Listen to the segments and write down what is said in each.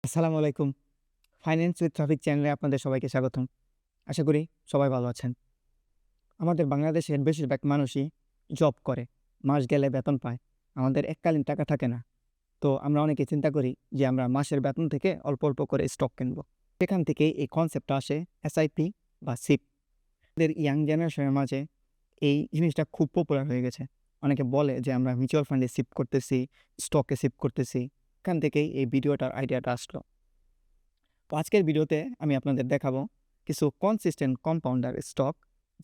আসসালামু আলাইকুম। Finance with traffic চ্যানেলে আপনাদের সবাইকে স্বাগতম। আশা করি সবাই ভালো আছেন। আমাদের বাংলাদেশের বেশিরভাগ মানুষই জব করে। মাস গেলে বেতন পায়। আমাদের এককালীন টাকা থাকে না। তো আমরা অনেকে চিন্তা করি যে আমরা মাসের বেতন থেকে অল্প, অল্প করে স্টক কিনব। সেখান থেকেই এই কনসেপ্টটা আসে এসআইপি বা সিপ। আমাদের ইয়াং জেনারেশনের মাঝে এই জিনিসটা খুব পপুলার হয়ে গেছে। অনেকে বলে যে আমরা মিউচুয়াল ফান্ডে সিপ করতেছি, স্টকে সিপ করতেছি। এখান থেকেই এই ভিডিওটার আইডিয়াটা আসলো। তো আজকের ভিডিওতে আমি আপনাদের দেখাবো কিছু কনসিস্টেন্ট কম্পাউন্ডার স্টক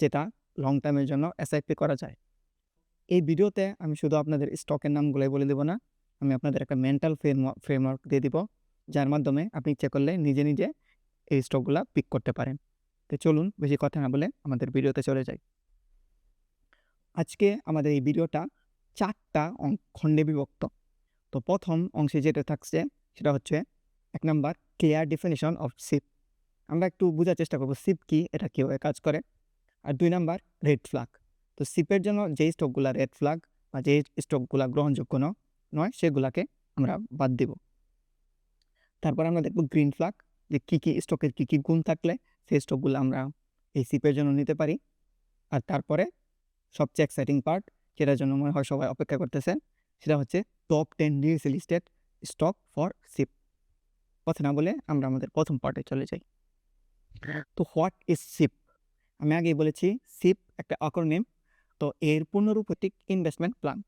যেটা লং টার্মের জন্য এসআইপি করা যায়। এই ভিডিওতে আমি শুধু আপনাদের স্টকের নামগুলোই বলে দেব না, আমি আপনাদের একটা মেন্টাল ফ্রেমওয়ার্ক দিয়ে দিব, যার মাধ্যমে আপনি ইচ্ছে করলে নিজে নিজে এই স্টকগুলা পিক করতে পারেন। তো চলুন বেশি কথা না বলে আমাদের ভিডিওতে চলে যাই। আজকে আমাদের এই ভিডিওটা 4টা খণ্ডে বিভক্ত। তো প্রথম অংশে যেটা থাকছে সেটা হচ্ছে 1 number clear definition of sheep. আমরা একটু বোঝার চেষ্টা করব সিপ কি, এটা কিভাবে কাজ করে। আর 2 নাম্বার রেড ফ্ল্যাগ। তো সিপের জন্য যেই স্টকগুলা রেড ফ্ল্যাগ বা যে স্টকগুলা গ্রহণযোগ্য নয় সেগুলাকে আমরা বাদ দিব। তারপর আমরা দেখব গ্রিন ফ্ল্যাগ, যে কি স্টকের কি গুণ থাকলে সেই স্টকগুলো আমরা এই সিপের জন্য নিতে পারি। আর তারপরে সবচেয়ে এক্সাইটিং পার্ট, যেটার জন্য মনে হয় সবাই অপেক্ষা করতেছেন, সেটা হচ্ছে top 10 newly listed stock for SIP. কথা না বলে আমরা আমাদের প্রথম পার্টে চলে যাই। তো হোয়াট ইজ সিপ? আমি আগেই বলেছি সিপ একটা অ্যাক্রোনিম। তো এর পূর্ণরূপ হচ্ছে ইনভেস্টমেন্ট প্ল্যান।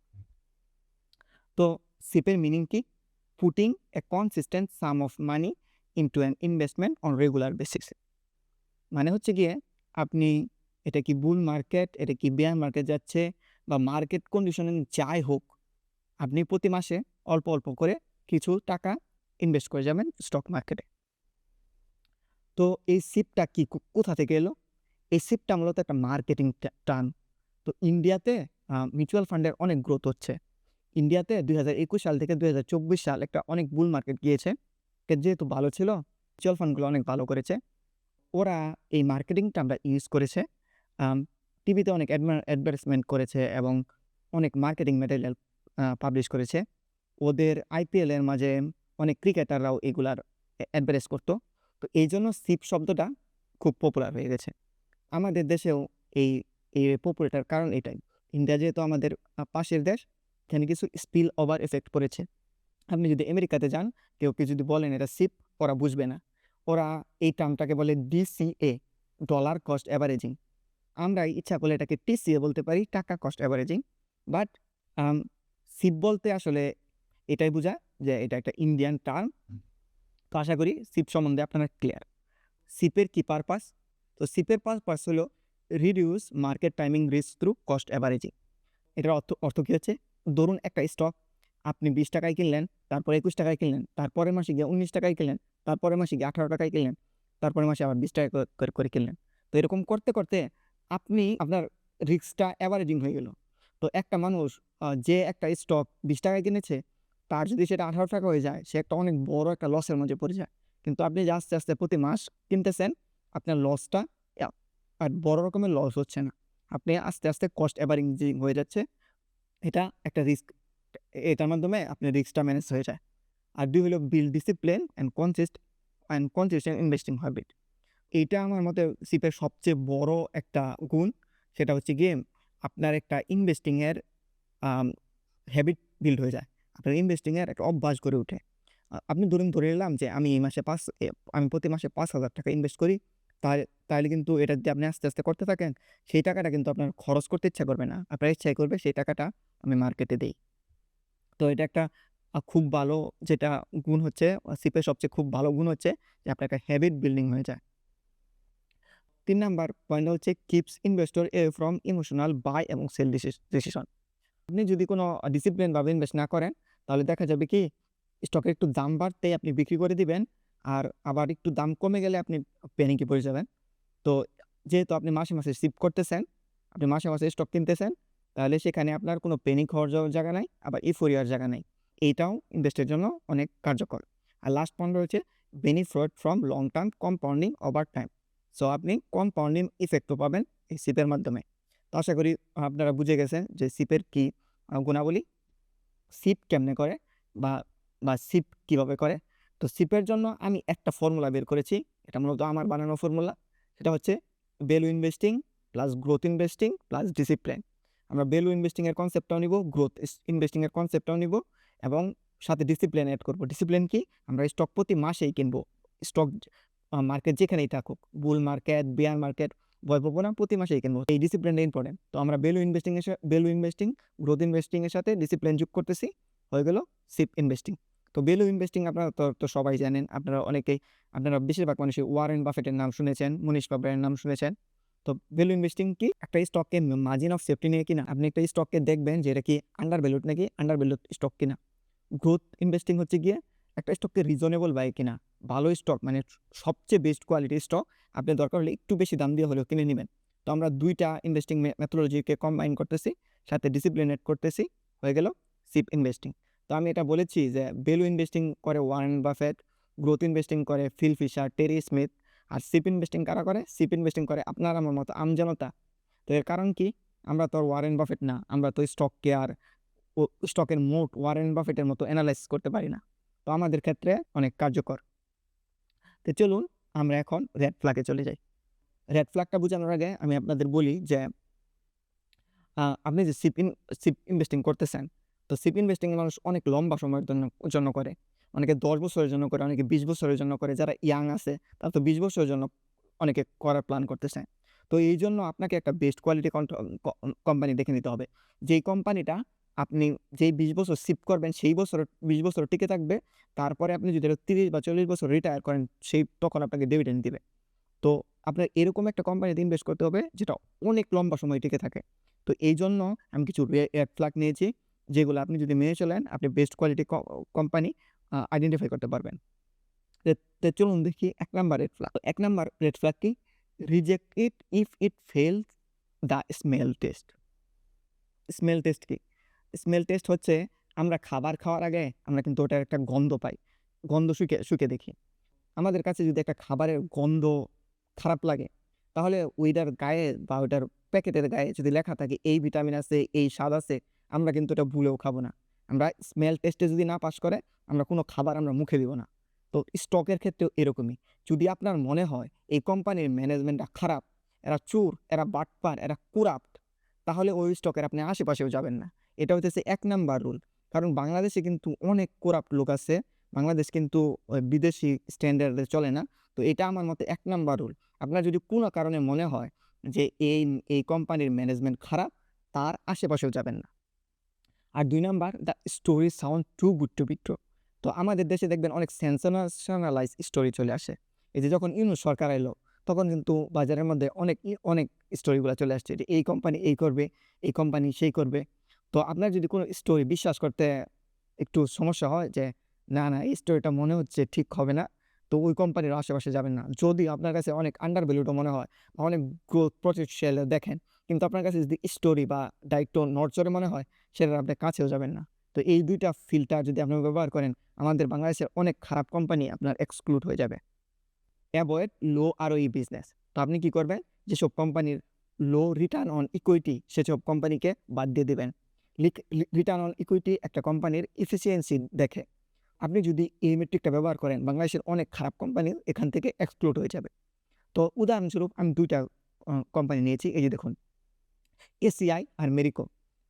তো সিপের মিনিং কি? Putting A consistent some of money into an investment on regular basis. মানে হচ্ছে গিয়ে আপনি, এটা কি বুল মার্কেট, এটা কি বেয়ার মার্কেট যাচ্ছে বা মার্কেট কন্ডিশনে যাই হোক, আপনি প্রতি মাসে অল্প অল্প করে কিছু টাকা ইনভেস্ট করে যাবেন স্টক মার্কেটে। তো এই সিপটা কি কোথা থেকে এলো? এই সিপটা মূলত একটা মার্কেটিং টার্ম। তো ইন্ডিয়াতে মিউচুয়াল ফান্ডের অনেক গ্রোথ হচ্ছে। ইন্ডিয়াতে 2021 সাল থেকে 2024 সাল একটা অনেক বুল মার্কেট গিয়েছে। যেহেতু ভালো ছিল, মিউচুয়াল ফান্ডগুলো অনেক ভালো করেছে। ওরা এই মার্কেটিংটা আমরা ইউজ করেছে। টিভিতে অনেক অ্যাডভার্টাইজমেন্ট করেছে এবং অনেক মার্কেটিং ম্যাটেরিয়াল পাবলিশ করেছে। ওদের আইপিএলের মাঝে অনেক ক্রিকেটাররাও এগুলার অ্যাডভার্টাইজ করতো। তো এই জন্য সিপ শব্দটা খুব পপুলার হয়ে গেছে। আমাদের দেশেও এই এই পপুলারটার কারণ এটাই। ইন্ডিয়া যেহেতু আমাদের পাশের দেশ, এখানে কিছু স্পিল ওভার এফেক্ট পড়েছে। আপনি যদি আমেরিকাতে যান, কেউ যদি বলেন এটা সিপ, ওরা বুঝবে না। ওরা এই টার্মটাকে বলে ডিসিএ, ডলার কস্ট অ্যাভারেজিং। আমরা ইচ্ছা করলে এটাকে টিসিএ বলতে পারি, টাকা কস্ট অ্যাভারেজিং। বাট সিপ বলতে আসলে এটাই বোঝায় যে এটা একটা ইন্ডিয়ান টার্ম। তো আশা করি সিপ সম্বন্ধে আপনারা ক্লিয়ার। সিপের কি পারপাস? তো সিপের পারপাস হলো reduce market timing risk through cost averaging. এটার অর্থ কী হচ্ছে? ধরুন একটা স্টক আপনি 20 টাকায় কিনলেন, তারপরে 21 টাকায় কিনলেন, তারপরের মাসে গিয়ে 19 টাকায় কিনলেন, তারপরের মাসে গিয়ে 18 টাকায় কিনলেন, তারপরের মাসে আবার 20 টাকা করে কিনলেন। তো এরকম করতে করতে আপনার রিস্কটা অ্যাভারেজিং হয়ে গেল। তো একটা মানুষ যে একটা স্টক 20 টাকায় কিনেছে, তার যদি সেটা 18 টাকা হয়ে যায়, সে একটা অনেক বড় একটা লসের মধ্যে পড়ে যায়। কিন্তু আপনি যে আস্তে আস্তে প্রতি মাস কিনতেছেন, আপনার লসটা আর বড় রকমের লস হচ্ছে না। আপনি আস্তে আস্তে কস্ট অ্যাভারেজিং হয়ে যাচ্ছে। এটা একটা রিস্ক। এটার মাধ্যমে আপনার রিস্কটা ম্যানেজ হয়ে যায়। আর 2 হলো build discipline and consistent investing habit. এইটা আমার মতে সিপের সবচেয়ে বড় একটা গুণ। সেটা হচ্ছে গিয়ে আপনার একটা ইনভেস্টিংয়ের হ্যাবিট বিল্ড হয়ে যায়। আপনার ইনভেস্টিংয়ের একটা অভ্যাস গড়ে ওঠে। আপনি ধরে নিলাম যে আমি প্রতি মাসে 5,000 টাকা ইনভেস্ট করি। তাহলে কিন্তু এটা যদি আপনি আস্তে আস্তে করতে থাকেন, সেই টাকাটা কিন্তু আপনার খরচ করতে ইচ্ছা করবে না। আপনার ইচ্ছাই করবে সেই টাকাটা আমি মার্কেটে দেই। তো এটা একটা খুব ভালো যেটা গুণ হচ্ছে, সিপের সবচেয়ে খুব ভালো গুণ হচ্ছে যে আপনার একটা হ্যাবিট বিল্ডিং হয়ে যায়। 3 নাম্বার পয়েন্টটা হচ্ছে keeps investor away from emotional buy এবং সেল ডিসিশন। আপনি যদি কোনো ডিসিপ্লিনভাবে ইনভেস্ট না করেন, তাহলে দেখা যাবে কি স্টকের একটু দাম বাড়তেই আপনি বিক্রি করে দিবেন। আর আবার একটু দাম কমে গেলে আপনি প্যানিকে পড়ে যাবেন। তো যেহেতু আপনি মাসে মাসে শিফট করতেছেন, আপনি মাসে মাসে স্টক কিনতেছেন, তাহলে সেখানে আপনার কোনো প্যানিক হওয়ার জায়গা নাই, আবার ইউফোরিয়ার জায়গা নাই। এইটাও ইনভেস্টের জন্য অনেক কার্যকর। আর লাস্ট পয়েন্ট হচ্ছে benefit from long term compounding over time. So আপনি কম্পাউন্ডিং ইফেক্টও পাবেন এই সিপের মাধ্যমে। তো আশা করি আপনারা বুঝে গেছেন যে সিপের কী গুণাবলী, সিপ কেমনে করে বা সিপ কীভাবে করে। তো সিপের জন্য আমি একটা ফর্মুলা বের করেছি। এটা মূলত আমার বানানো ফর্মুলা। সেটা হচ্ছে value investing plus growth investing plus discipline. আমরা ভ্যালু ইনভেস্টিং এর কনসেপ্টটাও নিব, গ্রোথ ইনভেস্টিং এর কনসেপ্টটাও নিব এবং সাথে ডিসিপ্লিন এড করব। ডিসিপ্লিন কি? আমরা স্টক প্রতি মাসেই কিনবো। স্টক মার্কেট যেখানেই থাকুক, বুল মার্কেট, বিয়ার মার্কেট, ভয় পাবো না, প্রতি মাসেই কিনবো। এই ডিসিপ্লিনটা ইম্পর্টেন্ট। তো আমরা ভ্যালু ইনভেস্টিং, গ্রোথ ইনভেস্টিং এর সাথে ডিসিপ্লিন যোগ করতেছি, হয়ে গেল সিপ ইনভেস্টিং। তো ভ্যালু ইনভেস্টিং আপনারা তো সবাই জানেন। আপনারা বেশিরভাগ মানুষই ওয়ারেন বাফেটের নাম শুনেছেন, মনীশ পাবরার নাম শুনেছেন। তো ভ্যালু ইনভেস্টিং কি? একটা স্টককে মার্জিন অফ সেফটি নিয়ে কিনা। আপনি একটা স্টককে দেখবেন যে এটা কি আন্ডার ভ্যালুড নাকি আন্ডার ভ্যালুড স্টক কিনা। গ্রোথ ইনভেস্টিং হচ্ছে গিয়ে একটা স্টককে রিজনেবল বাই কিনা, ভালো স্টক মানে সবচেয়ে বেস্ট কোয়ালিটির স্টক আপনি দরকার হলে একটু বেশি দাম দিয়ে হলেও কিনে নেবেন। তো আমরা দুইটা ইনভেস্টিং মেথোলজিকে কম্বাইন করতেছি, সাথে ডিসিপ্লিন এড করতেছি, হয়ে গেল সিপ ইনভেস্টিং। তো আমি এটা বলেছি যে ভ্যালু ইনভেস্টিং করে ওয়ারেন বাফেট, গ্রোথ ইনভেস্টিং করে ফিল ফিশার, টেরি স্মিথ, আর সিপ ইনভেস্টিং কারা করে? সিপ ইনভেস্টিং করে আপনার আমার মতো আমজনতা। তো এর কারণ কি? আমরা তো আর ওয়ারেন বাফেট না, আমরা তো স্টককে আর স্টকের মোট ওয়ারেন বাফেটের মতো অ্যানালাইজ করতে পারি না। তো আমাদের ক্ষেত্রে অনেক কার্যকর। তো চলুন আমরা এখন রেড ফ্ল্যাগে চলে যাই। রেড ফ্ল্যাগটা বোঝানোর আগে আমি আপনাদের বলি যে আপনি যে সিপ ইনভেস্টিং করতেছেন, তো সিপ ইনভেস্টিং মানুষ অনেক লম্বা সময়ের জন্য করে। অনেকে 10 বছরের জন্য করে, অনেকে 20 বছরের জন্য করে। যারা ইয়াং আছে তারা তো 20 বছরের জন্য অনেকে করার প্ল্যান করতেছে। তো এই জন্য আপনাকে একটা বেস্ট কোয়ালিটি কোম্পানি দেখে নিতে হবে। যেই কোম্পানিটা আপনি যেই 20 বছর সিপ করবেন সেই বছর 20 বছর টিকে থাকবে। তারপরে আপনি যদি 30 বা 40 বছর রিটায়ার করেন, তখন আপনাকে ডিভিডেন্ড দিবে। তো আপনার এরকম একটা কোম্পানিতে ইনভেস্ট করতে হবে যেটা অনেক লম্বা সময় টিকে থাকে। তো এই জন্য আমি কিছু রেড ফ্ল্যাগ নিয়েছি, যেগুলো আপনি যদি মেনে চলেন আপনি বেস্ট কোয়ালিটি কোম্পানি আইডেন্টিফাই করতে পারবেন। তো চলুন দেখি 1 number red flag. 1 number red flag কি? Reject it if it fails the smell test. Smell test কি? স্মেল টেস্ট হচ্ছে আমরা খাবার খাওয়ার আগে আমরা কিন্তু ওটার একটা গন্ধ পাই। গন্ধ শুঁকে দেখি। আমাদের কাছে যদি একটা খাবারের গন্ধ খারাপ লাগে, তাহলে ওইটার গায়ে বা ওইটার প্যাকেটের গায়ে যদি লেখা থাকে এই ভিটামিন আছে, এই স্বাদ আছে, আমরা কিন্তু এটা ভুলেও খাবো না। আমরা স্মেল টেস্টে যদি না পাস করে আমরা কোনো খাবার আমরা মুখে দিব না। তো স্টকের ক্ষেত্রেও এরকমই। যদি আপনার মনে হয় এই কোম্পানির ম্যানেজমেন্টটা খারাপ, এরা চোর, এরা বাটপার, এরা কুরাপ্ট, তাহলে ওই স্টকের আপনি আশেপাশেও যাবেন না। এটা হচ্ছে 1 নাম্বার রুল। কারণ বাংলাদেশে কিন্তু অনেক কুরাপ্ট লোক আছে। বাংলাদেশ কিন্তু বিদেশি স্ট্যান্ডার্ডে চলে না। তো এটা আমার মতে 1 নাম্বার রুল। আপনার যদি কোনো কারণে মনে হয় যে এই কোম্পানির ম্যানেজমেন্ট খারাপ, তার আশেপাশেও যাবেন না। আর 2 number, the story sound too good to be true. তো আমাদের দেশে দেখবেন অনেক সেনসেশনালাইজ স্টোরি চলে আসে। এই যে যখন ইউনূস সরকার এলো, তখন কিন্তু বাজারের মধ্যে অনেক স্টোরিগুলো চলে আসছে যে এই কোম্পানি এই করবে, এই কোম্পানি সেই করবে। তো আপনার যদি কোনো স্টোরি বিশ্বাস করতে একটু সমস্যা হয় যে না এই স্টোরিটা মনে হচ্ছে ঠিক হবে না, তো ওই কোম্পানির আশেপাশে যাবেন না। যদি আপনার কাছে অনেক আন্ডার ভ্যালুডও মনে হয় বা অনেক গ্রোথ পটেনশিয়াল দেখেন, কিন্তু আপনার কাছে যদি স্টোরি বা দায়িত্ব নড়চড়ে মনে হয়, সেটার আপনি কাছেও যাবেন না। তো এই 2 টা ফিল্টার যদি আপনি ব্যবহার করেন, আমাদের বাংলাদেশের অনেক খারাপ কোম্পানি আপনার এক্সক্লুড হয়ে যাবে। অ্যাভয়েড লো ROE বিজনেস। তো আপনি কি করবেন? যেসব কোম্পানির লো রিটার্ন অন ইকুইটি, সেসব কোম্পানিকে বাদ দিয়ে দিবেন। রিটার্ন অন ইকুইটি একটা কোম্পানির এফিসিয়েন্সি দেখে। আপনি যদি এই মেট্রিকটা ব্যবহার করেন, বাংলাদেশের অনেক খারাপ কোম্পানি এখান থেকে এক্সক্লুড হয়ে যাবে। তো উদাহরণস্বরূপ আমি 2 টা কোম্পানি নিয়েছি। এই যে দেখুন, এসিআই আর মেরিকো।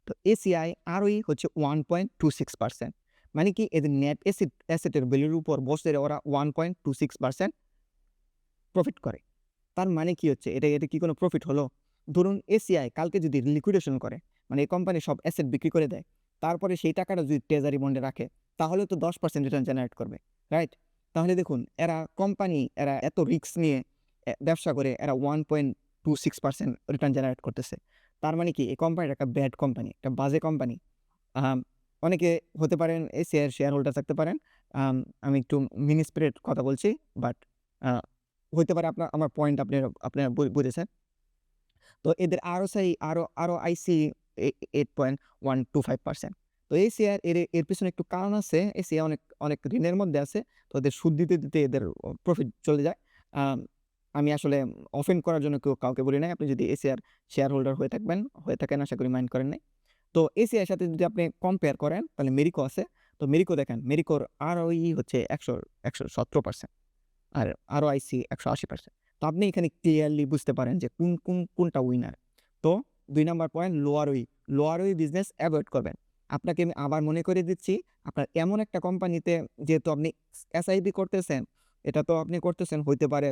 তো এসিআই ROE হচ্ছে 1.26%। মানে কি? এদের নেট অ্যাসেটের ভ্যালুর উপর বছরে ওরা 1.26% প্রফিট করে। তার মানে কি হচ্ছে? এটা কি কোনো প্রফিট হলো? ধরুন এসিআই কালকে যদি লিকুইডেশন করে, মানে এই কোম্পানি সব অ্যাসেট বিক্রি করে দেয়, তারপরে সেই টাকাটা যদি ট্রেজারি বন্ডে রাখে, তাহলে তো 10% রিটার্ন জেনারেট করবে, রাইট? তাহলে দেখুন এরা এত রিস্ক নিয়ে ব্যবসা করে এরা 1.26% রিটার্ন জেনারেট করতেছে। তার মানে কি? এই কোম্পানিটা একটা ব্যাড কোম্পানি, একটা বাজে কোম্পানি। আম অনেকে হতে পারেন এসিআইয়ের শেয়ার হোল্ডার থাকতে পারেন। আমি একটু মিনি স্প্রেড কথা বলছি, বাট আ হইতে পারে আমার পয়েন্ট আপনারা বুঝেছেন। তো এদের ROIC 8.125%। তো এই শেয়ার এর পেছনে একটু কারণ আছে। এই শেয়ার অনেক ঋণের মধ্যে আছে। তো এদের সুদ দিতে এদের প্রফিট চলে যায়। আম আমি আসলে অফেন্ড করার জন্য কাউকে বলি নাই। আপনি যদি এশিয়ার শেয়ার হোল্ডার হয়ে থাকেন, আশা করি মাইন্ড করেন নাই। তো এসিআইয়ের সাথে যদি আপনি কম্পেয়ার করেন, তাহলে মেরিকো আছে। তো তো মেরিকো দেখেন, মেরিকোর ROE হচ্ছে 117% আর ROIC 180%। তো আপনি এখানে ক্লিয়ারলি বুঝতে পারেন যে কোনটা উইনার। তো ২ নাম্বার পয়েন্ট লো ROE। লো ROE বিজনেস এভয়েড করবেন। আপনাকে আমি আবার মনে করিয়ে দিচ্ছি, আপনার এমন একটা কোম্পানিতে যেহেতু আপনি এসআইপি করতেছেন, এটা তো আপনি করতেছেন হইতে পারে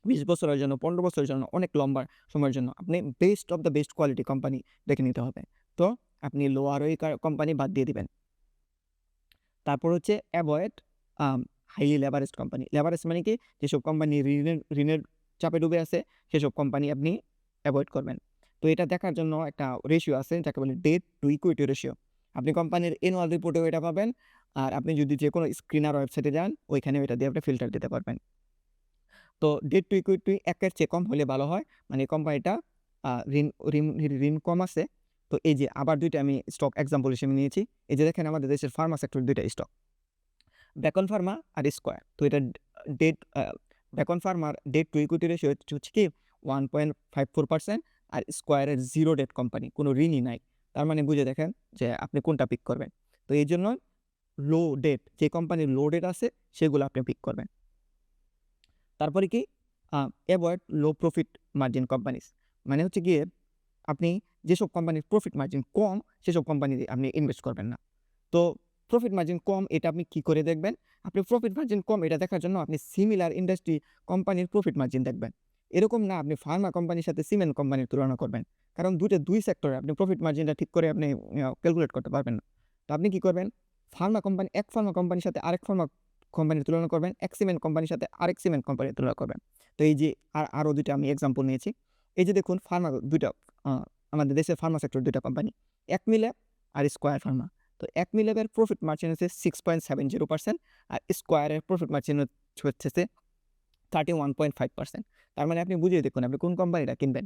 ২০ বছরের জন্য, ১৫ বছরের জন্য, অনেক লম্বা সময়ের জন্য। আপনি best of the best quality company দেখে নিতে হবে। তো আপনি লো ROE কোম্পানি বাদ দিয়ে দিবেন। তারপর হচ্ছে এভয়েড হাইলি লেভারেজড কোম্পানি। লেভারেজ মানে কি? যেসব কোম্পানি ঋণের চাপে ডুবে আছে, সেসব কোম্পানি আপনি এভয়েড করবেন। তো এটা দেখার জন্য একটা রেশিও আছে যাকে বলে ডেট টু ইকুইটি রেশিও। আপনি কোম্পানির অ্যানুয়াল রিপোর্টেও এটা পাবেন। আর আপনি যদি যেকোনো স্ক্রিনার ওয়েবসাইটে যান, ওইখানেও এটা দিয়ে আপনি ফিল্টার দিতে পারবেন। তো ডেট টু ইকুইটি ১ এর চেয়ে কম হলে ভালো হয়। মানে কোম্পানিটা ঋণ ঋণ ঋণ কম আছে। তো এই যে আবার ২ টা আমি স্টক এক্সাম্পল হিসেবে নিয়েছি। এই যে দেখেন আমাদের দেশের ফার্মা সেক্টর ২ টা স্টক। বেকন ফার্মা আর স্কয়ার। তো এটা ডেট বেকন ফার্মার ডেট টু ইকুইটি রেশিও হচ্ছে কি 1.54% আর স্কয়ারের 0 ডেট কোম্পানি, কোনো ঋণই নাই। তার মানে বুঝে দেখেন যে আপনি কোনটা পিক করবেন। তো এইজন্য লো ডেট, যে কোম্পানির লো ডেট আছে সেগুলো আপনি পিক করবেন। তারপরে কি এভয়েড লো প্রফিট মার্জিন কোম্পানিজ। মানে হচ্ছে গিয়ে আপনি যেসব কোম্পানির প্রফিট মার্জিন কম সেসব কোম্পানিতে আপনি ইনভেস্ট করবেন না। তো প্রফিট মার্জিন কম এটা আপনি কি করে দেখবেন? আপনি প্রফিট মার্জিন কম এটা দেখার জন্য আপনি সিমিলার ইন্ডাস্ট্রি কোম্পানির প্রফিট মার্জিন দেখবেন। এরকম না আপনি ফার্মা কোম্পানির সাথে সিমেন্ট কোম্পানির তুলনা করবেন। কারণ ২ সেক্টরে আপনি প্রফিট মার্জিনটা ঠিক করে আপনি ক্যালকুলেট করতে পারবেন না। তো আপনি কি করবেন? এক ফার্মা কোম্পানির সাথে আরেক ফার্মা কোম্পানির তুলনা করবেন, এক সিমেন্ট কোম্পানির সাথে আরেক সিমেন্ট কোম্পানির তুলনা করবেন। তো এই যে আরও ২ টা আমি এক্সাম্পল নিয়েছি। এই যে দেখুন ফার্মা ২ টা আমাদের দেশের ফার্মা সেক্টর ২ টা কোম্পানি। একমিল্যাব আর স্কয়ার ফার্মা। তো একমিল্যাবের প্রফিট মার্জিন হচ্ছে 6.70% আর স্কয়ারের প্রফিট মার্জিন হচ্ছে 31.5%। তার মানে আপনি বুঝিয়ে দেখুন আপনি কোন কোম্পানিটা কিনবেন।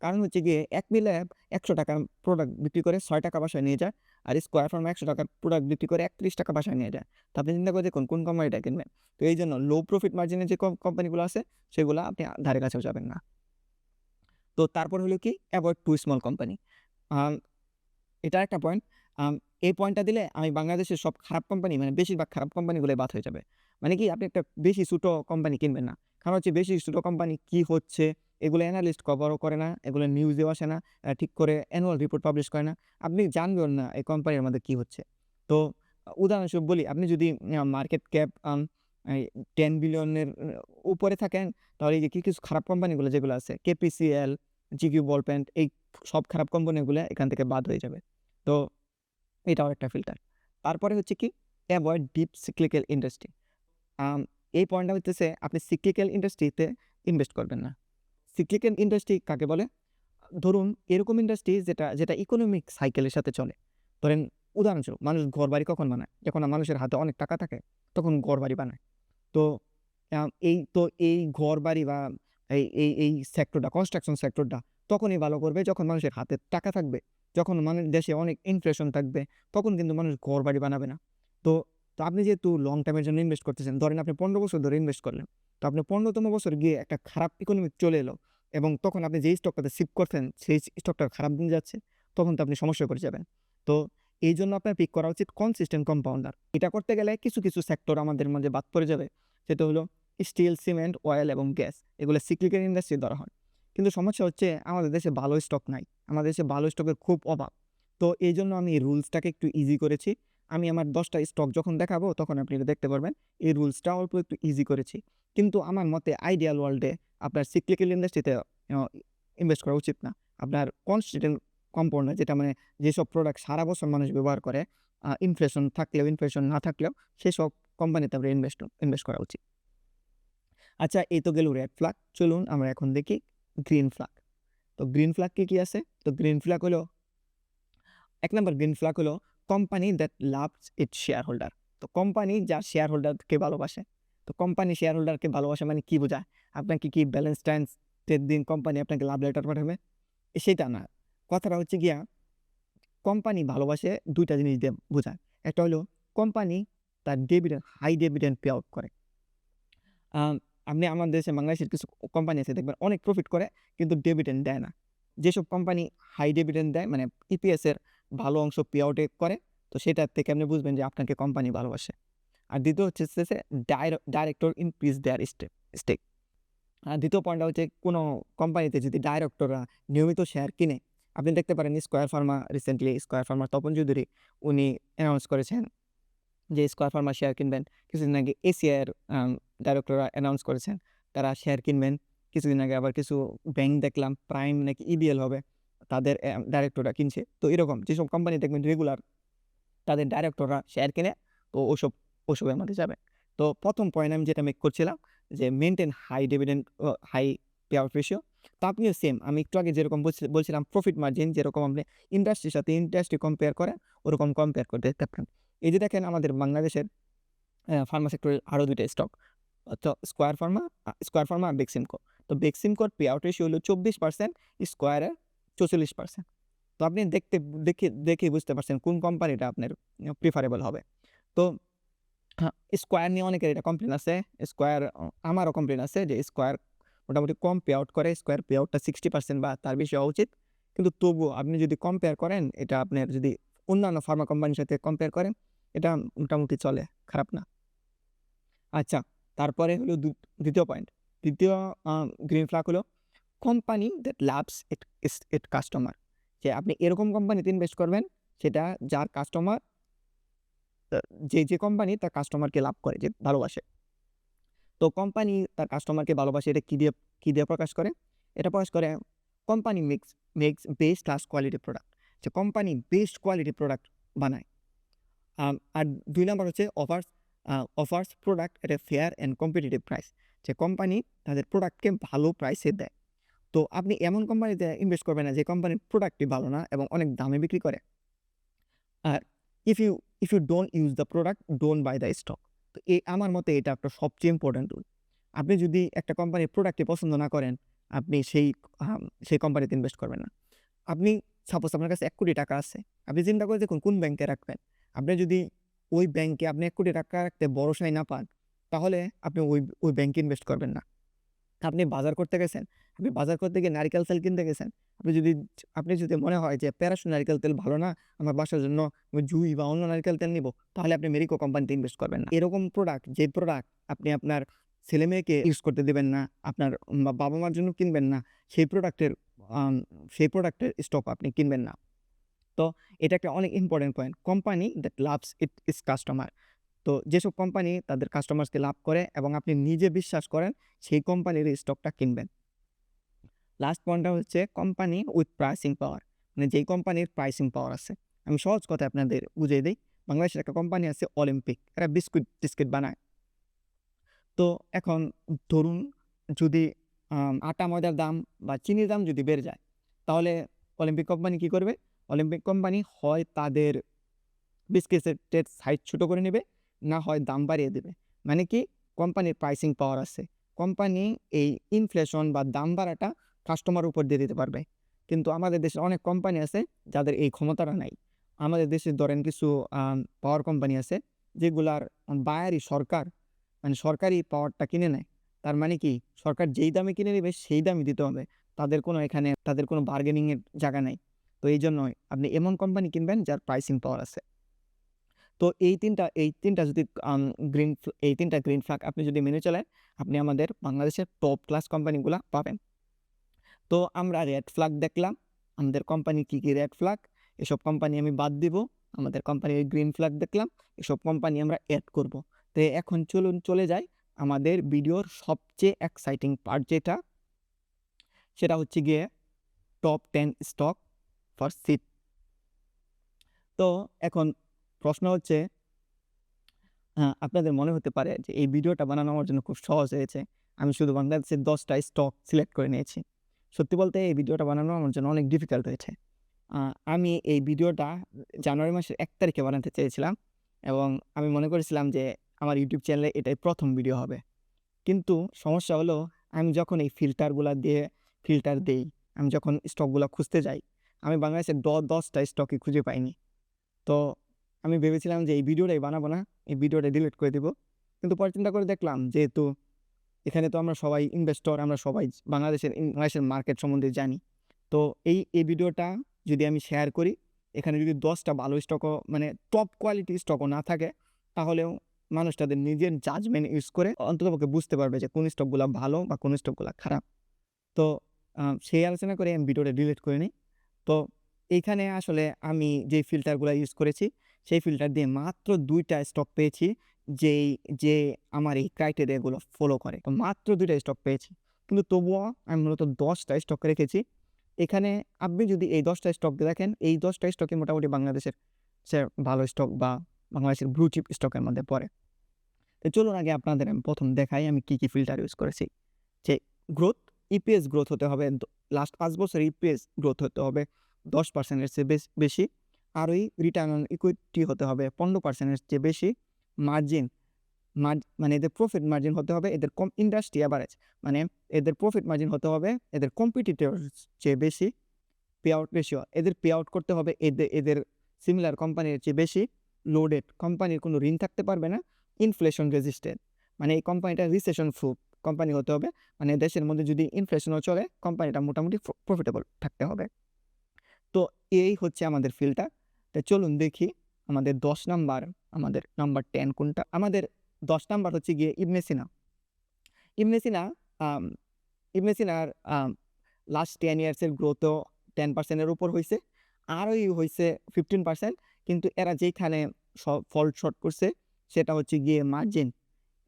কারণ হচ্ছে গিয়ে একমিল্যাব ৳১০০ প্রোডাক্ট বিক্রি করে ৳৬ বাসায় নিয়ে যায়। আর স্কয়ার ফার্মা ৳১০০ প্রোডাক্ট বিক্রি করে ৳৩১ বাসায় নিয়ে যায়। তো আপনি চিন্তা করে দেখুন কোন কোম্পানিটা কিনবেন। তো এইজন্য লো প্রফিট মার্জিনের যে কোম্পানিগুলো আছে সেগুলা আপনি ধারে কাছেও যাবেন না। তো তারপর হলো কি এভয়েড টু স্মল কোম্পানি। আম এটা একটা পয়েন্ট। এই পয়েন্টটা দিলে আমি বাংলাদেশের সব খারাপ কোম্পানি মানে বেশিরভাগ খারাপ কোম্পানিগুলোই বাদ হয়ে যাবে। মানে কি আপনি একটা বেশি ছোট কোম্পানি কিনবেন না। কারণ হচ্ছে বেশি ছোট কোম্পানি কি হচ্ছে এগুলো এনালিস্ট কভারও করে না, এগুলো নিউজেও আসে না, ঠিক করে অ্যানুয়াল রিপোর্ট পাবলিশ করে না। আপনি জানবেও না এই কোম্পানির মধ্যে কি হচ্ছে। তো উদাহরণস্বরূপ বলি আপনি যদি মার্কেট ক্যাপ এই 10 বিলিয়নের উপরে থাকেন তাহলে এই যে কিছু খারাপ কোম্পানিগুলো যেগুলো আছে KPCL, GQ বল পেইন্ট এই সব খারাপ কোম্পানিগুলো এখান থেকে বাদ হয়ে যাবে। তো এটাও একটা ফিল্টার। তারপরে হচ্ছে কি এভয়েড ডিপ সিক্লিক্যাল ইন্ডাস্ট্রি। আম এই পয়েন্টটা হইতেছে আপনি সিক্লিক্যাল ইন্ডাস্ট্রিতে ইনভেস্ট করবেন না। সিক্লিক্যাল ইন্ডাস্ট্রি কাকে বলে? ধরুন এরকম ইন্ডাস্ট্রি যেটা ইকোনমিক সাইকেলের সাথে চলে। ধরেন উদাহরণস্বরূপ মানুষ ঘরবাড়ি কখন বানায়? যখন মানুষের হাতে অনেক টাকা থাকে তখন ঘরবাড়ি বানায়। তো এই ঘরবাড়ি বা এই সেক্টরটা কনস্ট্রাকশন সেক্টরটা তখনই ভালো করবে যখন মানুষের হাতে টাকা থাকবে। যখন দেশে অনেক ইনফ্লেশন থাকবে তখন কিন্তু মানুষ ঘরবাড়ি বানাবে না। তো তো আপনি যেহেতু লং টার্মের জন্য ইনভেস্ট করতেছেন, ধরেন আপনি ১৫ বছর ধরে ইনভেস্ট করলেন। তো আপনি ১৫তম বছর গিয়ে একটা খারাপ ইকোনমিক চলে এলো এবং তখন আপনি যেই স্টকটাতে শিফট করছেন সেই স্টকটার খারাপ দিন যাচ্ছে, তখন তো আপনি সমস্যায় পড়ে যাবেন। তো এইজন্য আপনার পিক করা উচিত কনসিস্টেন্ট কম্পাউন্ডার। এটা করতে গেলে কিছু সেক্টর আমাদের মাঝে বাদ পড়ে যাবে। সেটা হলো স্টিল, সিমেন্ট, অয়েল এবং গ্যাস। এগুলো সিক্লিক্যাল ইন্ডাস্ট্রি ধরা হয়। কিন্তু সমস্যা হচ্ছে আমাদের দেশে ভালো স্টক নাই। আমাদের দেশে ভালো স্টকের খুব অভাব। তো এইজন্য আমি এই রুলসটাকে একটু ইজি করেছি। আমি আমার ১০ টা স্টক যখন দেখাবো তখন আপনি এটা দেখতে পারবেন। এই রুলসটা অল্প একটু ইজি করেছি। কিন্তু আমার মতে আইডিয়াল ওয়ার্ল্ডে আপনার সিক্লিক্যাল ইন্ডাস্ট্রিতে ইনভেস্ট করা উচিত না। আপনার কনস্ট্যান্ট কম্পাউন্ডার যেটা মানে যেসব প্রোডাক্ট সারা বছর মানুষ ব্যবহার করে, ইনফ্লেশন থাকলেও ইনফ্লেশন না থাকলেও সেসব কোম্পানিতে আপনার ইনভেস্ট করা উচিত। আচ্ছা এই তো গেল রেড ফ্ল্যাগ। চলুন আমরা এখন দেখি গ্রিন ফ্ল্যাগ। তো গ্রিন ফ্ল্যাগ কি আছে? তো গ্রিন ফ্ল্যাগ হলো ১ নাম্বার গ্রিন ফ্ল্যাগ হলো company that loves it's share holder. তো কোম্পানি যার শেয়ার হোল্ডারকে ভালোবাসে। তো কোম্পানি শেয়ার হোল্ডারকে ভালোবাসে মানে কি বোঝায়? আপনাকে কি ভ্যালেন্টাইন্স ডের দিন কোম্পানি আপনাকে লাভ লেটার পাঠাবে? সেটা না। কথাটা হচ্ছে গিয়া কোম্পানি ভালোবাসে ২ টা জিনিস দিয়ে বোঝায়। একটা হলো কোম্পানি তার হাই ডিভিডেন্ড পে আউট করে। আম আপনি আমার দেশে বাংলাদেশের কিছু কোম্পানি আছে দেখবেন অনেক প্রফিট করে কিন্তু ডিভিডেন্ড দেয় না। যেসব কোম্পানি হাই ডিভিডেন্ড দেয় মানে ইপিএস এর ভালো অংশ পে আউট করে তো সেটার থেকে আপনি বুঝবেন যে আপনাকে কোম্পানি ভালোবাসে। আর দ্বিতীয় হচ্ছে যে ডাইরেক্টর ইনক্রিজ দেয়ার স্টেক। আর দ্বিতীয় পয়েন্টটা হচ্ছে কোনো কোম্পানিতে যদি ডাইরেক্টররা নিয়মিত শেয়ার কিনে, আপনি দেখতে পারেন square Pharma recently square farmer Tapan Chowdhury উনি অ্যানাউন্স করেছেন যে স্কয়ার ফার্মা শেয়ার কিনবেন। কিছুদিন আগে এসিআইয়ের ডাইরেক্টররা অ্যানাউন্স করেছেন তারা শেয়ার কিনবেন। কিছুদিন আগে আবার কিছু ব্যাংক দেখলাম প্রাইম নাকি ইবিএল হবে, তাদের ডাইরেক্টররা কিনছে। তো এরকম যেসব কোম্পানি দেখবেন রেগুলার তাদের ডাইরেক্টররা শেয়ার কিনে, তো ওসবের মধ্যে যাবে। তো প্রথম পয়েন্ট আমি যেটা মেক করছিলাম যে maintain high dividend high pay out ratio. তো আপনিও সেম আমি একটু আগে যেরকম বলছিলাম প্রফিট মার্জিন যেরকম আপনি ইন্ডাস্ট্রির সাথে ইন্ডাস্ট্রি কম্পেয়ার করেন ওরকম কম্পেয়ার করতে পারেন। এই যে দেখেন আমাদের বাংলাদেশের ফার্মা সেক্টরের আরও ২ টা স্টক, তো স্কয়ার ফার্মা আর বেক্সিমকো। তো বেক্সিমকোর পে আউট রেশিও হলো ২৪%, স্কয়ারের ৪৪%। তো আপনি দেখেই বুঝতে পারছেন কোন কোম্পানিটা আপনার প্রিফারেবল হবে। তো স্কয়ার নিয়ে অনেকের এটা কমপ্লেন আছে। স্কয়ার আমারও কমপ্লেন আছে যে স্কয়ার মোটামুটি কম পে আউট করে। স্কয়ার পে আউটটা 60% বা তার বেশি হওয়া উচিত। কিন্তু তবুও আপনি যদি কম্পেয়ার করেন এটা আপনার যদি অন্যান্য ফার্মা কোম্পানির সাথে কম্পেয়ার করেন এটা মোটামুটি চলে, খারাপ না। আচ্ছা, তারপরে হলো দ্বিতীয় পয়েন্ট। দ্বিতীয় গ্রিন ফ্ল্যাগ হলো company that loves it customer. যে আপনি এরকম কোম্পানিতে ইনভেস্ট করবেন সেটা যার কাস্টমার যে কোম্পানি তার কাস্টমারকে লাভ করে, যে ভালোবাসে। তো কোম্পানি তার কাস্টমারকে ভালোবাসে এটা কী দিয়ে প্রকাশ করে? এটা প্রকাশ করে company makes best class quality product. যে কোম্পানি বেস্ট কোয়ালিটি প্রোডাক্ট বানায়। আর ২ নাম্বার হচ্ছে offers product at a fair and competitive price. যে কোম্পানি তাদের প্রোডাক্টকে ভালো প্রাইসে দেয়। তো আপনি এমন কোম্পানিতে ইনভেস্ট করবেন না যে কোম্পানির প্রোডাক্টই ভালো না এবং অনেক দামে বিক্রি করে। আর if you don't use the product don't buy the stock. তো আমার মতে এটা একটা সবচেয়ে ইম্পর্টেন্ট রুল। আপনি যদি একটা কোম্পানির প্রোডাক্টই পছন্দ না করেন আপনি সেই কোম্পানিতে ইনভেস্ট করবেন না। আপনি সাপোজ আপনার কাছে ১,০০,০০,০০০ টাকা আছে। আপনি চিন্তা করে দেখুন কোন ব্যাংকে রাখবেন। আপনি যদি ওই ব্যাংকে আপনি ১,০০,০০,০০০ টাকা রাখতে ভরসাই না পান তাহলে আপনি ওই ব্যাংকে ইনভেস্ট করবেন না। আপনি বাজার করতে গেছেন, আপনি বাজার করতে গিয়ে নারিকেল তেল কিনতে গেছেন। আপনি যদি মনে হয় যে প্যারাশুট নারিকেল তেল ভালো না, আমার বাসার জন্য আমি জুই বা অন্য নারিকেল তেল নিবো, তাহলে আপনি মেরিকো কোম্পানিতে ইনভেস্ট করবেন না। এরকম প্রোডাক্ট যে প্রোডাক্ট আপনি আপনার ছেলেমেয়েকে ইউজ করতে দিবেন না, আপনার বাবা-মার জন্য কিনবেন না, সেই প্রোডাক্টের স্টক আপনি কিনবেন না। তো এটা একটা অনেক important point. Company that loves it's customer. তো যেসব কোম্পানি তাদের কাস্টমার্সকে লাভ করে এবং আপনি নিজে বিশ্বাস করেন সেই কোম্পানির স্টকটা কিনবেন। লাস্ট পয়েন্টটা হচ্ছে কোম্পানি উইথ প্রাইসিং পাওয়ার। মানে যেই কোম্পানির প্রাইসিং পাওয়ার আছে। আমি সহজ কথায় আপনাদের বুঝিয়ে দিই। বাংলাদেশের একটা কোম্পানি আছে অলিম্পিক। এরা টিস্কিট বানায়। তো এখন ধরুন যদি আটা ময়দার দাম বা চিনির দাম যদি বেড়ে যায় তাহলে অলিম্পিক কোম্পানি কী করবে? অলিম্পিক কোম্পানি হয় তাদের বিস্কিটের সাইজ ছোটো করে নেবে, না হয় দাম বাড়িয়ে দেবে। মানে কি? কোম্পানির প্রাইসিং পাওয়ার আছে। কোম্পানি এই ইনফ্লেশন বা দাম বাড়াটা কাস্টমার উপর দিয়ে দিতে পারবে। কিন্তু আমাদের দেশে অনেক কোম্পানি আছে যাদের এই ক্ষমতাটা নাই। আমাদের দেশে ধরেন কিছু পাওয়ার কোম্পানি আছে যেগুলার বায়ারই সরকার, মানে সরকারি পাওয়ারটা কিনে নেয়। তার মানে কি? সরকার যেই দামে কিনে নেবে সেই দামই দিতে হবে। তাদের কোনো বার্গেনিংয়ের জায়গা নাই। তো এইজন্যই আপনি এমন কোম্পানি কিনবেন যার প্রাইসিং পাওয়ার আছে। তো এই ৩টা যদি এই ৩টা গ্রিন ফ্ল্যাগ আপনি যদি মেনে চলেন আপনি আমাদের বাংলাদেশের টপ ক্লাস কোম্পানিগুলা পাবেন। তো আমরা রেড ফ্ল্যাগ দেখলাম, আমাদের কোম্পানির কী রেড ফ্ল্যাগ, এসব কোম্পানি আমি বাদ দিব। আমাদের কোম্পানির গ্রিন ফ্ল্যাগ দেখলাম, এসব কোম্পানি আমরা অ্যাড করব। তো এখন চলুন চলে যাই আমাদের ভিডিওর সবচেয়ে এক্সাইটিং পার্ট যেটা, সেটা হচ্ছে গিয়ে টপ 10 স্টক ফর সিট। তো এখন প্রশ্ন হচ্ছে আপনাদের মনে হতে পারে যে এই ভিডিওটা বানানো আমার জন্য খুব সহজ হয়েছে। আমি শুধু বাংলাদেশের 10টা স্টক সিলেক্ট করে নিয়েছি। সত্যি বলতে এই ভিডিওটা বানানো আমার জন্য অনেক ডিফিকাল্ট হয়েছে। আমি এই ভিডিওটা জানুয়ারি মাসের ১ তারিখে বানাতে চেয়েছিলাম এবং আমি মনে করেছিলাম যে আমার ইউটিউব চ্যানেলে এটাই প্রথম ভিডিও হবে। কিন্তু সমস্যা হলো আমি যখন এই ফিল্টার দেই, আমি যখন স্টকগুলা খুঁজতে যাই, আমি বাংলাদেশের 10টা স্টকই খুঁজে পাইনি। তো আমি ভেবেছিলাম যে এই ভিডিওটাই বানাবো না, এই ভিডিওটা ডিলিট করে দিব। কিন্তু পরে চিন্তা করে দেখলাম যেহেতু এখানে তো আমরা সবাই ইনভেস্টর, আমরা সবাই বাংলাদেশের মার্কেট সম্বন্ধে জানি। তো এই ভিডিওটা যদি আমি শেয়ার করি এখানে যদি 10টা ভালো স্টকও মানে টপ কোয়ালিটি স্টকও না থাকে, তাহলেও মানুষ তাদের নিজের জাজমেন্ট ইউজ করে অন্ততপক্ষে বুঝতে পারবে যে কোন স্টকগুলা ভালো বা কোন স্টকগুলা খারাপ। তো সেই আলোচনা করে আমি ভিডিওটা ডিলিট করে নিই। তো এইখানে আসলে আমি যেই ফিল্টারগুলা ইউজ করেছি, সেই ফিল্টার দিয়ে মাত্র 2টা স্টক পেয়েছি যে আমার এই ক্রাইটেরিয়াগুলো ফলো করে। তো মাত্র 2টা স্টক পেয়েছি। কিন্তু তবুও আমি মূলত 10টা স্টক রেখেছি। এখানে আপনি যদি এই 10টা স্টক দেখেন, এই 10টা স্টকই মোটামুটি বাংলাদেশের ভালো স্টক বা বাংলাদেশের ব্লু চিপ স্টকের মধ্যে পড়ে। তো চলুন আগে আপনাদের আমি ১ম দেখাই আমি কি ফিল্টার ইউজ করেছি। যে গ্রোথ, ইপিএস গ্রোথ হতে হবে লাস্ট 5 বছরের ইপিএস গ্রোথ হতে হবে 10% এর চেয়ে বেশি। আর ওই রিটার্ন অন ইকুইটি হতে হবে 15% এর চেয়ে বেশি। মার্জিন মানে এদের প্রফিট মার্জিন হতে হবে এদের ইন্ডাস্ট্রি এভারেজ, মানে এদের প্রফিট মার্জিন হতে হবে এদের কম্পিটিটর চেয়ে বেশি। পে আউট রেশিও, এদের পে আউট করতে হবে এদের সিমিলার কোম্পানির চেয়ে বেশি। লোডেড, কোম্পানির কোনো ঋণ থাকতে পারবে না। ইনফ্লেশন রেজিস্ট্যান্ট, মানে এই কোম্পানিটা রিসেশন প্রুফ কোম্পানি হতে হবে, মানে দেশের মধ্যে যদি ইনফ্লেশনও চলে কোম্পানিটা মোটামুটি প্রফিটেবল থাকতে হবে। তো এই হচ্ছে আমাদের ফিল্টার। তো চলুন দেখি আমাদের 10 নাম্বার, আমাদের নাম্বার 10 কোনটা। আমাদের 10 নাম্বার হচ্ছে গিয়ে ইবনে সিনা। ইবনে সিনা আম ইবনে সিনার লাস্ট 10 ইয়ার্সের গ্রোথও 10% এর উপর হইছে। আরওই হইছে 15%। কিন্তু এরা যেইখানে ফল শর্ট করছে সেটা হচ্ছে গিয়ে মার্জিন।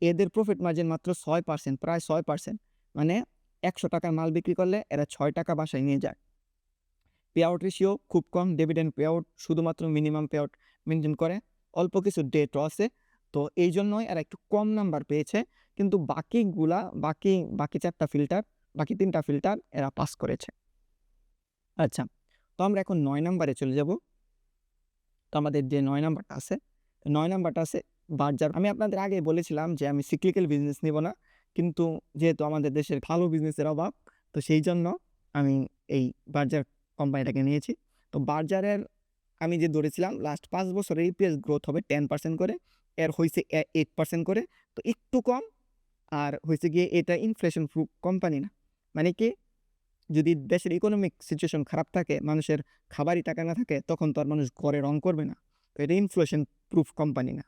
এদের প্রফিট মার্জিন মাত্র 6%, প্রায় 6%। মানে ৳১০০ র মাল বিক্রি করলে এরা ৳৬ বাসায় নিয়ে যায়। পে আউট রেশিও খুব কম, ডিভিডেন্ড পে আউট শুধুমাত্র মিনিমাম পে আউট মেইনটেইন করে। অল্প কিছু ডেটও আছে। তো এইজন্যই এরা একটু কম নাম্বার পেয়েছে। কিন্তু বাকিগুলা বাকি 4টা ফিল্টার, বাকি 3টা ফিল্টার এরা পাস করেছে। আচ্ছা, তো আমরা এখন 9 নাম্বারে চলে যাব। তো আমাদের যে 9 নাম্বারটা আছে, 9 নাম্বারটা আছে বার্জার। আমি আপনাদের আগেই বলেছিলাম যে আমি সিক্লিক্যাল বিজনেস নিব না। কিন্তু যেহেতু আমাদের দেশের ভালো বিজনেসের অভাব, তো সেইজন্য আমি এই বার্জার কোম্পানিটাকে নিয়েছি। তো বার্জারের আমি যে ধরেছিলাম লাস্ট 5 বছরে ইপিএস গ্রোথ হবে 10% করে। এর হইছে 8% করে। তো একটু কম। আর হইছে গিয়ে এটা ইনফ্লেশন প্রুফ কোম্পানি না। মানে কি, যদি দেশের ইকোনমিক সিচুয়েশন খারাপ থাকে, মানুষের খাবারই টাকা না থাকে, তখন তো আর মানুষ ঘরে রং করবে না। তো এটা ইনফ্লেশন প্রুফ কোম্পানি না।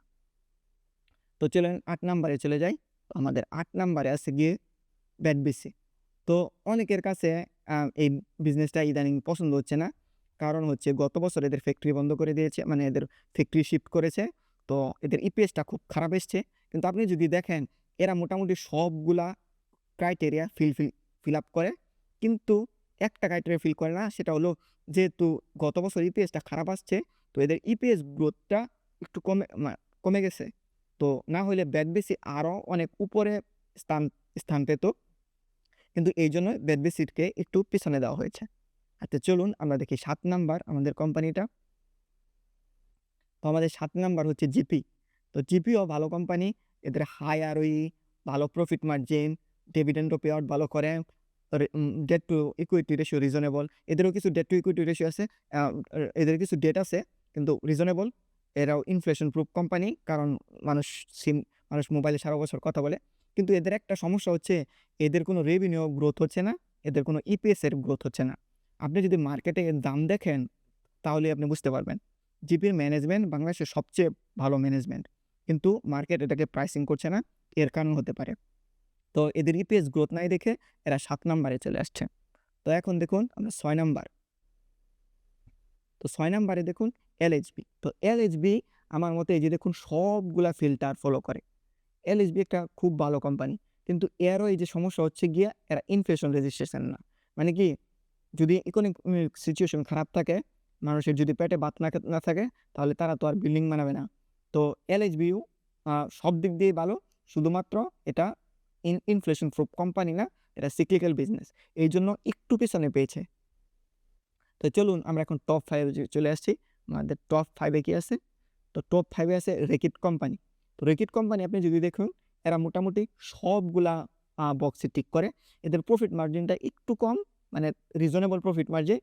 তো চলেন 8 নাম্বারে চলে যাই। আমাদের 8 নাম্বারে আছে গিয়ে ব্যাডবিসি। তো অনেকের কাছে এই বিজনেসটা ইদানিং পছন্দ হচ্ছে না। কারণ হচ্ছে গত বছর এদের ফ্যাক্টরি বন্ধ করে দিয়েছে, মানে এদের ফ্যাক্টরি শিফট করেছে। তো এদের ইপিএসটা খুব খারাপ এসছে। কিন্তু আপনি যদি দেখেন এরা মোটামুটি সবগুলা ক্রাইটেরিয়া ফিল আপ করে। কিন্তু একটা ক্রাইটেরিয়া ফিল করে না, সেটা হলো যেহেতু গত বছর ইপিএসটা খারাপ আসছে, তো এদের ইপিএস গ্রোথটা একটু কমে গেছে। তো না হলে ব্যাডবিসি আরও অনেক উপরে স্থান স্থান পেত। কিন্তু এই জন্য ব্যাডবিসিকে একটু পিছনে দেওয়া হয়েছে। আচ্ছা চলুন আমরা দেখি 7 নাম্বার আমাদের কোম্পানিটা। তো আমাদের 7 নাম্বার হচ্ছে জিপি। তো জিপিও ভালো কোম্পানি। এদের হাই আরওই, ভালো প্রফিট মার্জিন, ডিভিডেন্ডও পে আউট ভালো করে। Debt to equity ratio reasonable. এদেরও কিছু ডেট টু ইকুইটি রেশিও আছে। এদের কিছু ডেট আছে কিন্তু রিজনেবল। এরাও ইনফ্লেশন প্রুফ কোম্পানি, কারণ মানুষ মানুষ মোবাইলে সারা বছর কথা বলে। কিন্তু এদের একটা সমস্যা হচ্ছে এদের কোনো রেভিনিউ গ্রোথ হচ্ছে না, এদের কোনো ইপিএস এর গ্রোথ হচ্ছে না। আপনি যদি মার্কেটে এর দাম দেখেন তাহলে আপনি বুঝতে পারবেন। জিপির ম্যানেজমেন্ট বাংলাদেশের সবচেয়ে ভালো ম্যানেজমেন্ট। কিন্তু মার্কেট এটাকে প্রাইসিং করছে না, এর কারণ হতে পারে। তো এদের ইপিএস গ্রোথ নাই দেখে এরা 7 নাম্বারে চলে আসছে। তো এখন দেখুন আমরা 6 নাম্বার। তো 6 নাম্বারে দেখুন এলএইচবি। তো এলএইচবি আমার মতে এই যে দেখুন সবগুলা ফিল্টার ফলো করে। এলএইচবি একটা খুব ভালো কোম্পানি। কিন্তু এরও এই যে সমস্যা হচ্ছে গিয়ে এরা ইনফ্লেশন রেজিস্ট্রেশন না। মানে কি, যদি ইকোনমিক সিচুয়েশন খারাপ থাকে, মানুষের যদি পেটে ভাত না থাকে, তাহলে তারা তো আর বিল্ডিং বানাবে না। তো এলএইচবিও সব দিক দিয়েই ভালো। শুধুমাত্র এটা ইনফ্লেশন প্রুফ কোম্পানি না, এটা সিক্লিক্যাল বিজনেস। এইজন্য একটু পেছনে পেয়েছে। তো চলুন আমরা এখন টপ 5 এ চলে আসছি। আমাদের টপ 5 এ কি আছে? তো টপ 5 এ আছে রেকিট কোম্পানি। তো রেকিট কোম্পানি আপনি যদি দেখুন, এরা মোটামুটি সবগুলা বক্সে টিক করে। এদের প্রফিট মার্জিনটা একটু কম, মানে রিজনেবল প্রফিট মার্জিন।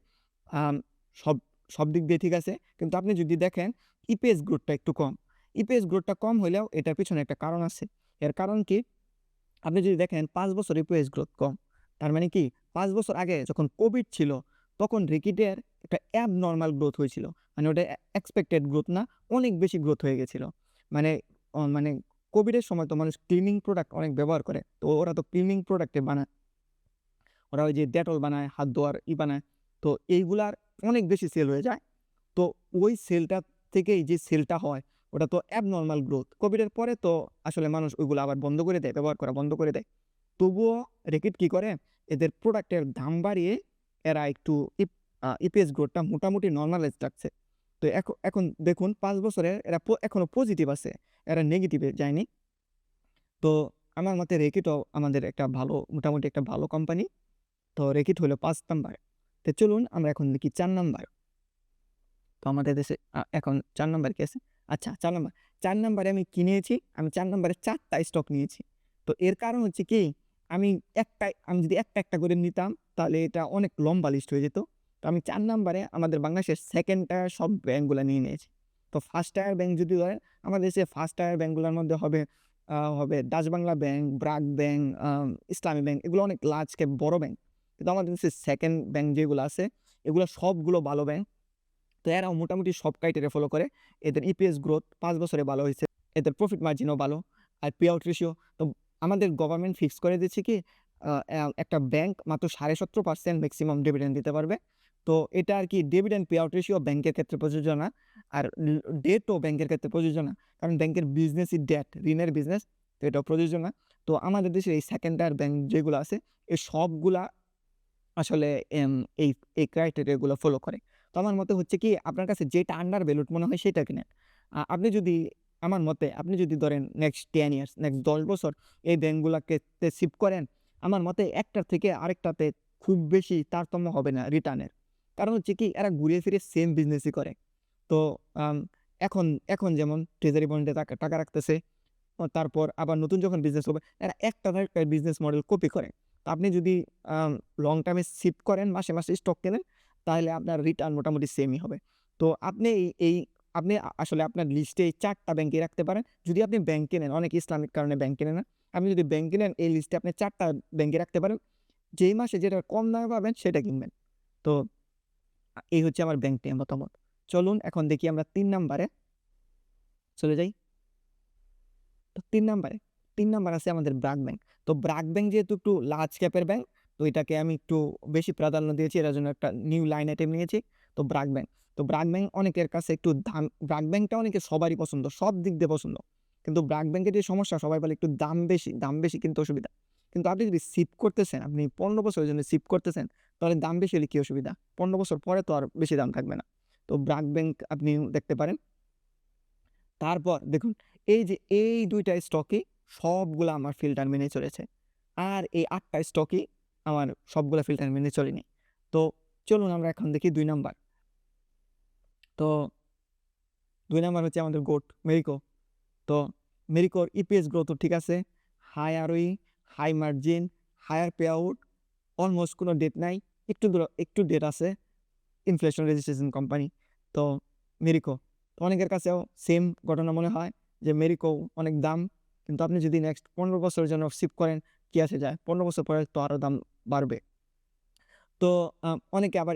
আম সব সব দিক দিয়ে ঠিক আছে। কিন্তু আপনি যদি দেখেন ইপিএস গ্রোথটা একটু কম। ইপিএস গ্রোথটা কম হইলেও এটার পিছনে একটা কারণ আছে। এর কারণ কি? আপনি যদি দেখেন 5 বছর ইপিএস গ্রোথ কম। তার মানে কি, 5 বছর আগে যখন কোভিড ছিল, তখন রেকিটের একটা অ্যাবনর্মাল গ্রোথ হয়েছিল। মানে ওটা এক্সপেক্টেড গ্রোথ না, অনেক বেশি গ্রোথ হয়ে গেছিল। মানে মানে কোভিডের সময় তো মানুষ ক্লিনিং প্রোডাক্ট অনেক ব্যবহার করে। তো ওরা তো ক্লিনিং প্রোডাক্টে বানায়। ওরা ওই যে ডেটল বানায়, হাত ধোয়ার বানায়। তো এইগুলার অনেক বেশি সেল হয়ে যায়। তো ওই সেলটা থেকেই যে সেলটা হয় ওটা তো অ্যাবনর্মাল গ্রোথ। কোভিডের পরে তো আসলে মানুষ ওইগুলো আবার বন্ধ করে দেয়, ব্যবহার করা বন্ধ করে দেয়। তবুও রেকিট কী করে, এদের প্রোডাক্টের দাম বাড়িয়ে এরা একটু ইপিএস গ্রোথটা মোটামুটি নর্মালাইজ রাখছে। তো এখন দেখুন 5 বছরে এরা এখনো পজিটিভ আছে, এরা নেগেটিভে যায়নি। তো আমার মতে রেকিটও আমাদের একটা ভালো, মোটামুটি একটা ভালো কোম্পানি। তো রেকিট হলো 5 নাম্বার। তো চলুন আমরা এখন দেখি 4 নাম্বার। তো আমাদের দেশে এখন 4 নাম্বার কি আছে? আচ্ছা 4 নাম্বার। 4 নাম্বারে আমি কি নিয়েছি? আমি 4 নাম্বারে 4 টা স্টক নিয়েছি। তো এর কারণ হচ্ছে কি, আমি যদি একটা করে নিতাম তাহলে এটা অনেক লম্বা লিস্ট হয়ে যেত। তো আমি 4 নাম্বারে আমাদের বাংলাদেশের 2nd টায়ার সব ব্যাংকগুলা নিয়ে নিয়েছি। তো 1st টায়ার ব্যাংক যদি ধরেন, আমাদের দেশে 1st টায়ার ব্যাংকগুলোর মধ্যে হবে Dutch Bangla bank, BRAC bank, ইসলামী ব্যাংক, এগুলো অনেক লার্জ ক্যাপ বড় ব্যাংক। কিন্তু আমাদের দেশে 2nd ব্যাংক যেগুলো আছে এগুলো সবগুলো ভালো ব্যাংক। তো এরাও মোটামুটি সব ক্রাইটেরিয়া ফলো করে। এদের ইপিএস গ্রোথ 5 বছরে ভালো হয়েছে, এদের প্রফিট মার্জিনও ভালো, আর পে আউট রেশিও তো আমাদের গভর্নমেন্ট ফিক্স করে দিচ্ছে কি, একটা ব্যাংক মাত্র 17.5% ম্যাক্সিমাম ডিভিডেন্ড দিতে পারবে। তো এটা আর কি ডিভিডেন্ড পে আউট রেশিও ব্যাংকের ক্ষেত্রে প্রযোজ্য না, আর ডেটও ব্যাংকের ক্ষেত্রে প্রযোজ্য না, কারণ ব্যাংকের বিজনেসই ডেট, ঋণের বিজনেস। তো এটাও প্রযোজ্য না। তো আমাদের দেশে এই 2nd টায়ার ব্যাংক যেগুলো আছে এই সবগুলা আসলে এই এই ক্রাইটেরিয়াগুলো ফলো করে। তো আমার মতে হচ্ছে কি, আপনার কাছে যেটা আন্ডার ভ্যালুড মনে হয় সেটা কিনেন। আপনি যদি, আমার মতে আপনি যদি ধরেন নেক্সট 10 ইয়ার্স, নেক্সট 10 বছর এই ব্যাংকগুলাকে শিফট করেন, আমার মতে একটার থেকে আরেকটাতে খুব বেশি তারতম্য হবে না রিটার্নের। কারণ হচ্ছে কি, এরা ঘুরিয়ে ফিরে সেম বিজনেসই করে। তো আম এখন এখন যেমন ট্রেজারি বন্ডে টাকা রাখতেছে, তারপর আবার নতুন যখন বিজনেস হবে এরা একটার একটা বিজনেস মডেল কপি করে। তো আপনি যদি লং টার্মে শিফট করেন, মাসে মাসে স্টক কেনেন, তাহলে আপনার রিটার্ন মোটামুটি সেমই হবে। তো আপনি আপনি আসলে আপনার লিস্টে এই 4 টা ব্যাংকে রাখতে পারেন। যদি আপনি ব্যাংক কেনেন, অনেক ইসলামিক কারণে ব্যাংক কেনে না। আপনি যদি ব্যাংক কেনেন এই লিস্টে আপনি 4 টা ব্যাংকে রাখতে পারেন। যেই মাসে যেটা কম দামে পাবেন সেটা কিনবেন। তো এই হচ্ছে আমার ব্যাংক নিয়ে মতামত। চলুন এখন দেখি আমরা 3 নাম্বারে চলে যাই। তো 3 নাম্বার আছে আমাদের ব্র্যাক ব্যাংক। তো ব্র্যাক ব্যাংক যেহেতু একটু লার্জ ক্যাপের ব্যাংক, তো এটাকে আমি একটু বেশি প্রাধান্য দিয়েছি। এটার জন্য একটা নিউ লাইন আইটেম নিয়েছি। তো ব্র্যাক ব্যাংক। তো ব্র্যাক ব্যাংক অনেকের কাছে একটু দাম, ব্র্যাক ব্যাংকটা অনেকের সবারই পছন্দ, সব দিক দিয়ে পছন্দ। কিন্তু ব্র্যাক ব্যাংকের যে সমস্যা, সবাই বলে একটু দাম বেশি কিন্তু অসুবিধা। কিন্তু আপনি যদি শিফট করতেছেন, আপনি 15 বছরের জন্য শিফট করতেছেন, তাহলে দাম বেশি হলে কি অসুবিধা? 15 বছর পরে তো আর বেশি দাম থাকবে না। তো ব্র্যাক ব্যাংক আপনি দেখতে পারেন। তারপর দেখুন, এই যে এই ২ টা স্টকই সবগুলা আমার ফিল্টার মেনে চলেছে। আর এই ৮ টা স্টকই আমার সবগুলা ফিল্টার মেনে চলেনি। তো চলুন আমরা এখন দেখি ২ নাম্বার। তো ২ নাম্বার হচ্ছে আমাদের গোট মেরিকো। তো মেরিকোর ইপিএস গ্রোথও ঠিক আছে, high ROE, high margin, higher pay out, almost কোনো ডেট নাই, একটু ডেট আছে, ইনফ্লেশন রেজিস্ট্রেশন কোম্পানি। তো মেরিকো, তো অনেকের কাছেও সেম ঘটনা মনে হয় যে মেরিকো অনেক দাম, কিন্তু আপনি যদি নেক্সট 15 বছরের জন্য শিফট করেন, কি আসে যায়, 15 বছর পরে তো আরও দাম বাড়বে। তো অনেকে আবার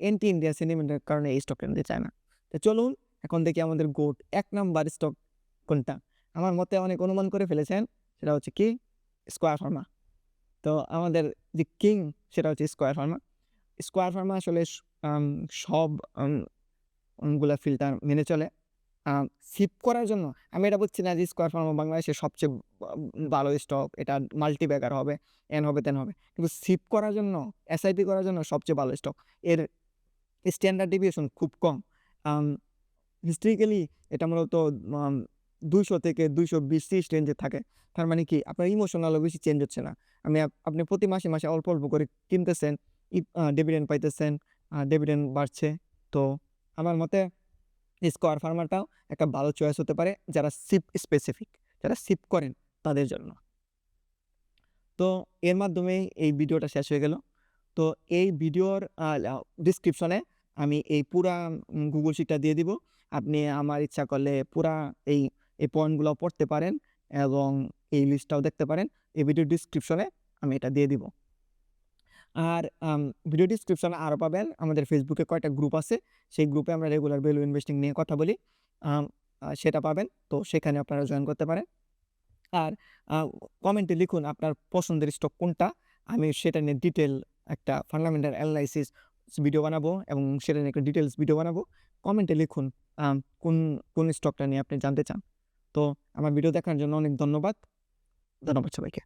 এন্টি ইন্ডিয়া সেন্টিমেন্টের কারণে এই স্টকটা নিতে চায় না। তো চলুন এখন দেখি আমাদের গোট 1 নাম্বার স্টক কোনটা। আমার মতে অনেক অনুমান করে ফেলেছেন, সেটা হচ্ছে কি, স্কয়ার ফার্মা। তো আমাদের যে কিং সেটা হচ্ছে স্কয়ার ফার্মা। স্কয়ার ফার্মা আসলে সব গুলা ফিল্টার মেনে চলে। শিফট করার জন্য আমি এটা বলছি না যে স্কয়ার ফার্মা বাংলাদেশের সবচেয়ে ভালো স্টক, এটা মাল্টি ব্যাগার হবে, এন হবে, তেন হবে। কিন্তু শিফট করার জন্য, এসআইপি করার জন্য সবচেয়ে ভালো স্টক। এর স্ট্যান্ডার্ড ডেভিয়েশন খুব কম। আম হিস্ট্রিক্যালি এটা মূলত ২০০ থেকে ২২০-৩০ রেঞ্জে থাকে। তার মানে কি, আপনার ইমোশনালও বেশি চেঞ্জ হচ্ছে না। আপনি প্রতি মাসে মাসে অল্প অল্প করে কিনতেছেন, ডিভিডেন্ড পাইতেছেন, ডিভিডেন্ড বাড়ছে। তো আমার মতে স্কয়ার ফার্মাটাও একটা ভালো চয়েস হতে পারে যারা স্পেসিফিক, যারা শিফট করেন তাদের জন্য। তো এর মাধ্যমেই এই ভিডিওটা শেষ হয়ে গেল। তো এই ভিডিওর ডিসক্রিপশনে আমি এই পুরা গুগল শিটটা দিয়ে দিব। আপনি আমার ইচ্ছা করলে পুরা এই পয়েন্টগুলো পড়তে পারেন এবং এই লিস্টটাও দেখতে পারেন। এই ভিডিওর ডিসক্রিপশনে আমি এটা দিয়ে দিব। আর ভিডিও ডিসক্রিপশনে আরও পাবেন আমাদের ফেসবুকে কয়টা গ্রুপ আছে, সেই গ্রুপে আমরা রেগুলার ভ্যালু ইনভেস্টিং নিয়ে কথা বলি। আম সেটা পাবেন। তো সেখানে আপনারা জয়েন করতে পারেন। আর কমেন্টে লিখুন আপনার পছন্দের স্টক কোনটা। আমি সেটা নিয়ে ডিটেইল একটা ফান্ডামেন্টাল অ্যানালাইসিস ভিডিও বানাবো এবং সেটা নিয়ে একটা ডিটেইলস ভিডিও বানাবো। কমেন্টে লিখুন আম কোন, কোন স্টকটা নিয়ে আপনি জানতে চান। তো আমার ভিডিও দেখার জন্য অনেক ধন্যবাদ। ধন্যবাদ সবাইকে।